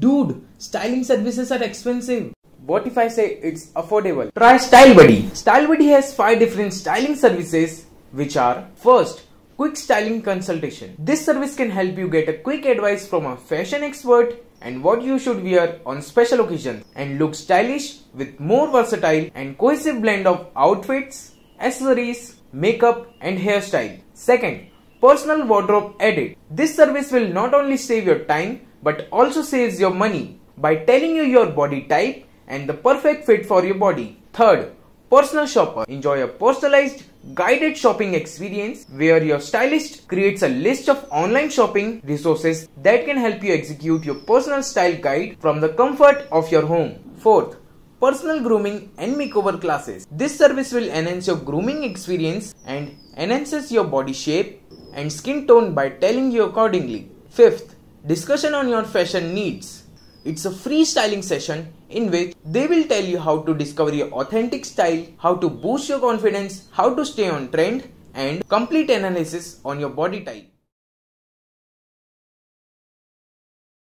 Dude, styling services are expensive. What if I say it's affordable? Try StyleBuddy. StyleBuddy has 5 different styling services, which are: first, quick styling consultation. This service can help you get a quick advice from a fashion expert and what you should wear on special occasions and look stylish with more versatile and cohesive blend of outfits, accessories, makeup and hairstyle. Second, personal wardrobe edit. This service will not only save your time but also saves your money by telling you your body type and the perfect fit for your body. Third, personal shopper. Enjoy a personalized guided shopping experience where your stylist creates a list of online shopping resources that can help you execute your personal style guide from the comfort of your home. Fourth, personal grooming and makeover classes. This service will enhance your grooming experience and enhances your body shape and skin tone by telling you accordingly. Fifth, discussion on your fashion needs. It's a free styling session in which they will tell you how to discover your authentic style, how to boost your confidence, how to stay on trend, and complete analysis on your body type.